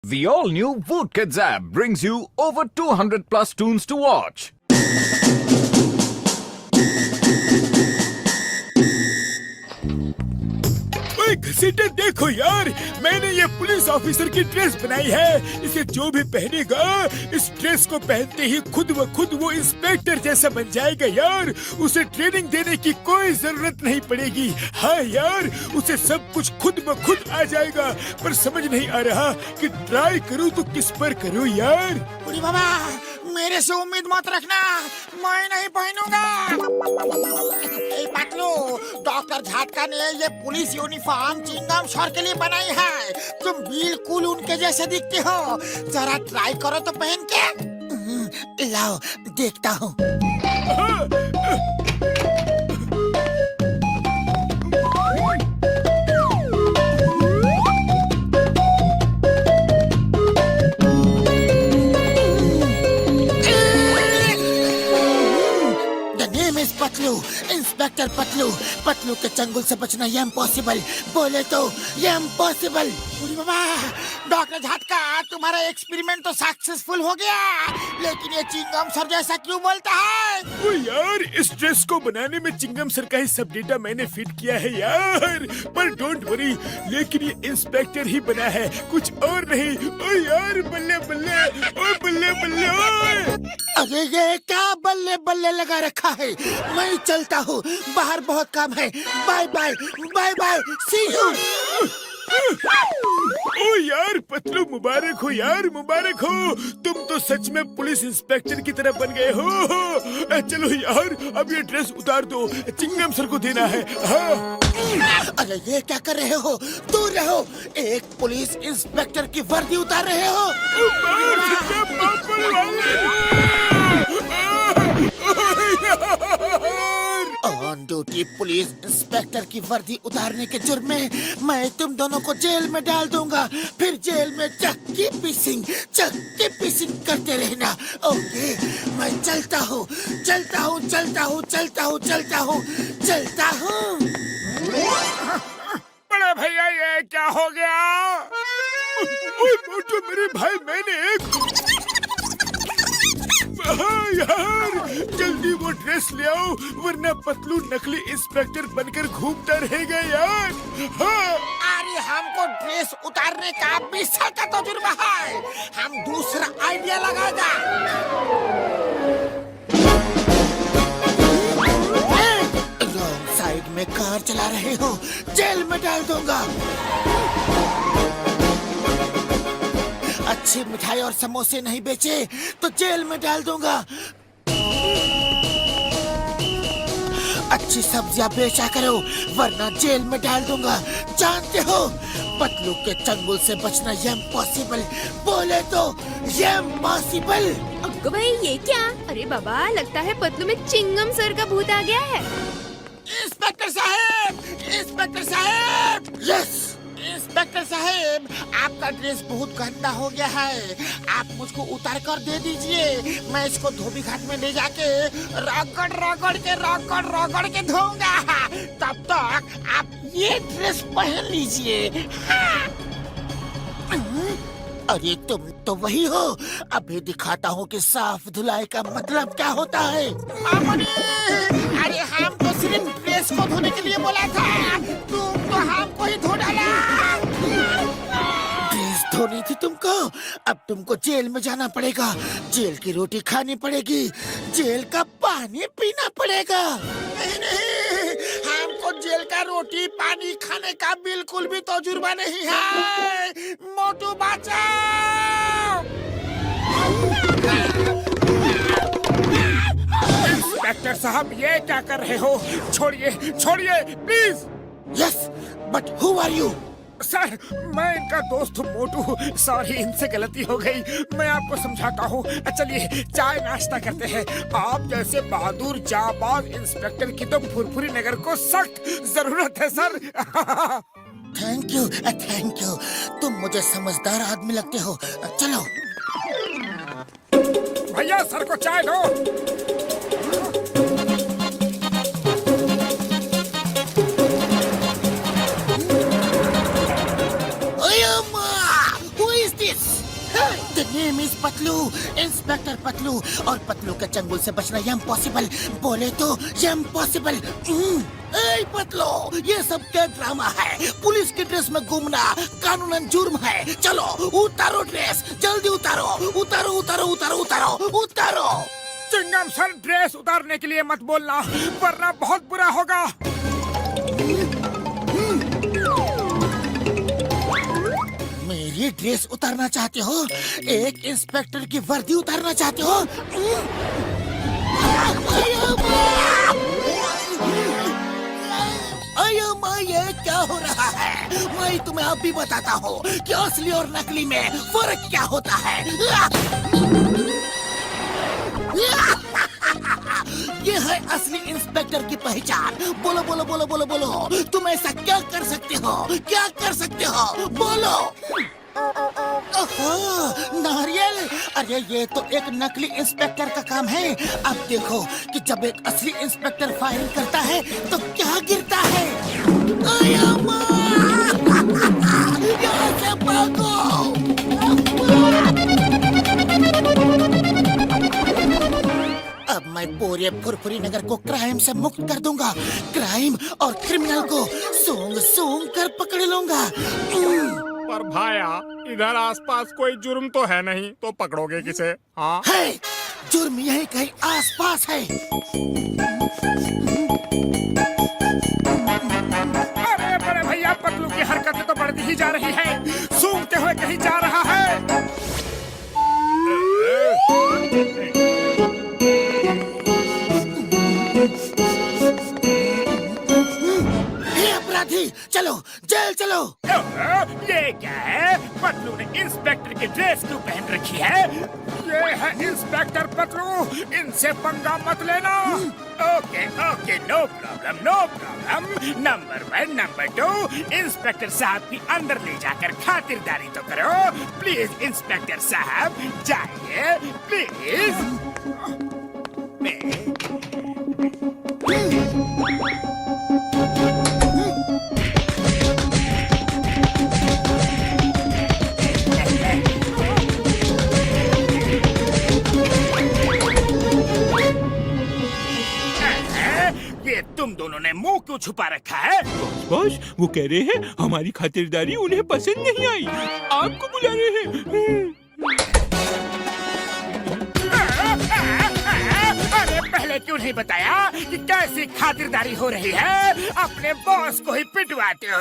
The all-new Voot Kids app brings you over 200 plus tunes to watch. ओए घसीटे देखो यार, मैंने ये पुलिस ऑफिसर की ड्रेस बनाई है। इसे जो भी पहनेगा इस ड्रेस को पहनते ही खुद व खुद वो इंस्पेक्टर जैसा बन जाएगा यार। उसे ट्रेनिंग देने की कोई जरूरत नहीं पड़ेगी। हाँ यार, उसे सब कुछ खुद ब खुद आ जाएगा। पर समझ नहीं आ रहा कि ट्राई करूँ तो किस पर करूँ यार। बुढ़ी बाबा, मेरे से उम्मीद मत रखना, मैं नहीं पहनूंगा। पतलू, डॉक्टर झाटका ने ये पुलिस यूनिफॉर्म चिंगम सर के लिए बनाई है। तुम बिल्कुल उनके जैसे दिखते हो। जरा ट्राई करो तो पहन के। लाओ देखता हूँ। पतलू, इंस्पेक्टर पतलू। पतलू के चंगुल से बचना ये इम्पॉसिबल। बोले तो ये इम्पॉसिबल। बुढ़ी बाबा, डॉक्टर झटका, तुम्हारा एक्सपेरिमेंट तो सक्सेसफुल हो गया, लेकिन ये चिंगम सर जैसा क्यों बोलता है? ओ यार, इस ड्रेस को बनाने में चिंगम सर का ही सब डेटा मैंने फिट किया है यार। पर डोंट वरी, लेकिन ये इंस्पेक्टर ही बना है, कुछ और नहीं। ओ यार, बल्ले बल्ले, ओ बल्ले बल्ले, ओ। अरे ये क्या बल्ले बल्ले लगा रखा है? मैं चलता हूँ, बाहर बहुत काम है। Bye bye, bye bye, see you. ओ यार पतलू, मुबारक हो यार, मुबारक हो। तुम तो सच में पुलिस इंस्पेक्टर की तरह बन गए हो। चलो यार, अब ये ड्रेस उतार दो, चिंगम सर को देना है। हाँ। अरे ये क्या कर रहे हो? दूर रहो। एक पुलिस इंस्पेक्टर की वर्दी उतार रहे हो। ऑन ड्यूटी पुलिस इंस्पेक्टर की वर्दी उतारने के जुर्म में मैं तुम दोनों को जेल में डाल दूंगा। फिर जेल में चक्की पीसिंग करते रहना। ओके, मैं चलता हूँ, चलता हूँ, चलता हूँ, चलता हूँ, चलता हूँ, चलता हूँ। बड़े भैया, ये क्या हो गया? मोटू मेरे भाई, मैंने एक यार, जल्दी वो ड्रेस ले आओ, वरना पतलू नकली इंस्पेक्टर बनकर घूमता रहेगा यार। हाँ। अरे हमको ड्रेस उतारने का 20 साल का तजुर्बा है। हम दूसरा आइडिया लगाएगा। रॉन्ग साइड में कार चला रहे हो, जेल में डाल दूंगा। अच्छी मिठाई और समोसे नहीं बेचे तो जेल में डाल दूंगा। अच्छी सब्जियां बेचा करो, वरना जेल में डाल दूंगा। जानते हो, पतलू के चंगुल से बचना ये इम्पॉसिबल। बोले तो ये इम्पॉसिबल। अग्गो भाई, ये क्या? अरे बाबा, लगता है पतलू में चिंगम सर का भूत आ गया है। इंस्पेक्टर साहब, इंस्पेक्टर साहब। यस इंस्पेक्टर साहब, आपका ड्रेस बहुत गंदा हो गया है। आप मुझको उतार कर दे दीजिए, मैं इसको धोबी घाट में ले जाके रगड़ के धोऊंगा। तब तक आप ये ड्रेस पहन लीजिए। हाँ। अरे तुम तो वही हो। अभी दिखाता हूँ कि साफ धुलाई का मतलब क्या होता है। मामूली, अरे हमको सिर्फ ड्रेस को धोने के लिए बोला था, तुम तो हमको ही धो डाला। ड्रेस धोनी थी तुमको, अब तुमको जेल में जाना पड़ेगा। जेल की रोटी खानी पड़ेगी, जेल का पानी पीना पड़ेगा। नहीं, हमको जेल का रोटी पानी खाने का बिल्कुल भी तजुर्बा नहीं है। मोटू बचाओ। इंस्पेक्टर साहब, ये क्या कर रहे हो? छोड़िए, छोड़िए please. Yes, but who are you? Sir, मैं इनका दोस्त हूँ मोटू। सॉरी, इनसे गलती हो गई, मैं आपको समझाता हूँ। चलिए चाय नाश्ता करते हैं। आप जैसे बहादुर जाबाज इंस्पेक्टर की तो फुरफुरी नगर को सख्त जरूरत है sir. Thank you, thank you. तुम मुझे समझदार आदमी लगते हो। चलो भैया, सर को चाय दो। Who is this? The name is Patlu, inspector Patlu, और पतलू के चंगुल से बचना इम्पॉसिबल, बोले तो इम्पॉसिबल। ए पतलू, ये सब क्या ड्रामा है? पुलिस की ड्रेस में घूमना कानूनन जुर्म है। चलो उतारो ड्रेस, जल्दी उतारो, उतारो उतारो उतारो उतारो उतारो। चिंगम सर, ड्रेस उतारने के लिए मत बोलना, वरना बहुत बुरा होगा। मेरी ड्रेस उतारना चाहते हो? एक इंस्पेक्टर की वर्दी उतारना चाहते हो? अयो माँ, ये क्या हो रहा है? मैं तुम्हें अब भी बताता हूँ कि असली और नकली में फर्क क्या होता है। ये है असली इंस्पेक्टर की पहचान। बोलो बोलो बोलो बोलो बोलो, तुम ऐसा क्या कर सकते हो? क्या कर सकते हो? बोलो। ओहो, नारियल! अरे ये तो एक नकली इंस्पेक्टर का काम है। अब देखो कि जब एक असली इंस्पेक्टर फायरिंग करता है तो क्या गिरता है। आया माँ! यहाँ से भागो! अब मैं पूरे फुरफुरी नगर को क्राइम से मुक्त कर दूंगा। क्राइम और क्रिमिनल को सूंघ सूंघ कर पकड़ लूंगा। पर भाया, इधर आसपास कोई जुर्म तो है नहीं, तो पकड़ोगे किसे? हाँ, है, जुर्म यही कहीं आसपास है। अरे बड़े भैया, पतलू की हरकतें तो बढ़ती ही जा रही है, सूंघते हुए कहीं जा रहा है। अपराधी, चलो जेल चलो। ये क्या है? पतलू ने इंस्पेक्टर की ड्रेस क्यों पहन रखी है? ये है इंस्पेक्टर पतलू, इनसे पंगा मत लेना। Okay okay, no problem no problem. Number 1, number 2, inspector साहब की अंदर ले जाकर खातिरदारी तो करो। प्लीज इंस्पेक्टर साहब, जाइए प्लीज। ये तुम दोनों ने मुंह क्यों छुपा रखा है? बॉस, वो कह रहे हैं हमारी खातिरदारी उन्हें पसंद नहीं आई, आपको बुला रहे हैं। अरे पहले क्यों नहीं बताया कि कैसी खातिरदारी हो रही है? अपने बॉस को ही पिटवाते हो।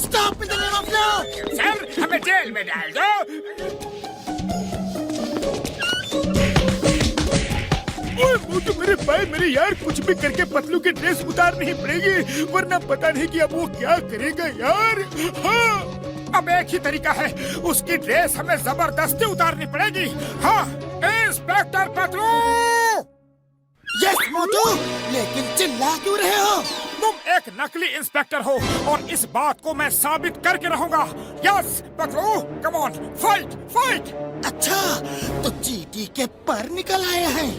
Stop in the name of law! Sir, हमें जेल में डाल दो। ओए मोटू, मेरे भाई, मेरे यार, कुछ भी करके पतलू की ड्रेस उतारनी ही पड़ेगी, वरना पता नहीं कि अब वो क्या करेगा यार। हाँ, अब एक ही तरीका है, उसकी ड्रेस हमें जबरदस्ती उतारनी पड़ेगी। हाँ, इंस्पेक्टर पतलू। यस मोटू, लेकिन चिल्ला क्यों रहे हो? तुम एक नकली इंस्पेक्टर हो और इस बात को मैं साबित करके रहूंगा। Yes Patlu, come on, fight fight. अच्छा, तो चींटी के पर निकल आए हैं।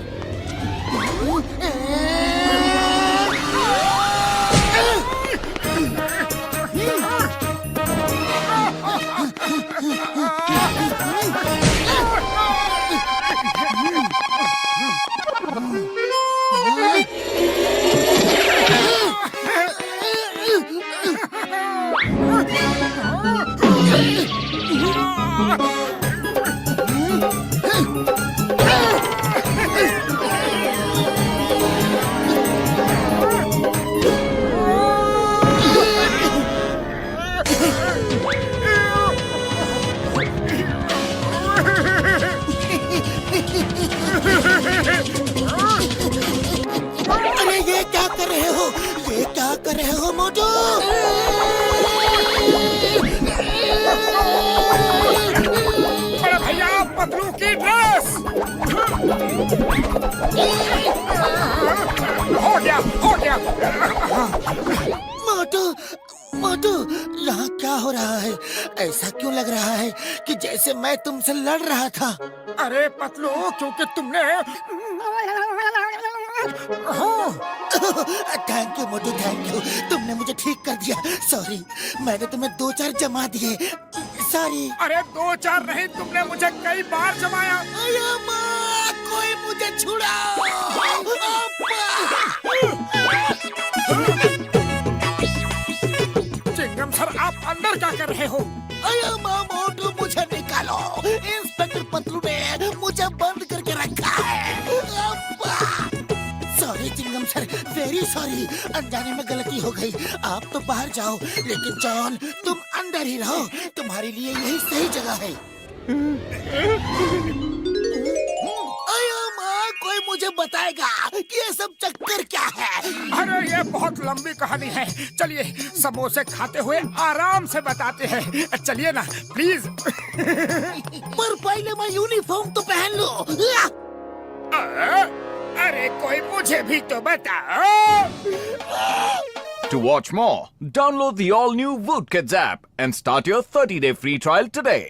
अरे ये क्या कर रहे हो? ये क्या कर रहे हो मोटू? अरे भैया, पतलू की ड्रेस। हो गया हो गया। मोटू, मोटू, यहाँ क्या हो रहा है? ऐसा क्यों लग रहा है कि जैसे मैं तुमसे लड़ रहा था? अरे पतलू, क्योंकि तुमने thank you Motu, thank you. तुमने मुझे ठीक कर दिया। सॉरी, मैंने तुम्हें 2-4 जमा दिए। सॉरी। अरे 2-4 नहीं, तुमने मुझे कई बार जमाया। अरे माँ, कोई मुझे छुड़ाओ। चिंगम सर, आप अंदर क्या कर रहे हो? अरे माँ मोटू, मुझे निकालो। इंस्पेक्टर पतलू ने मुझे बंद करके रखा है। सॉरी चिंगम सर, वेरी सॉरी। अनजाने में गलती हो गई। आप तो बाहर जाओ, लेकिन जॉन तुम अंदर ही रहो। तुम्हारे लिए यही सही जगह है। अरे माँ, कोई मुझे बताएगा कि ये सब चक्कर क्या है? अरे ये बहुत लंबी कहानी है। चलिए समोसे खाते हुए आराम से बताते हैं। चलिए ना प्लीज। पर पहले मैं यूनिफॉर्म तो पहन लूं। अरे कोई मुझे भी तो बताओ। To watch more, download the all-new Woot Kids app and start your 30-day free trial today.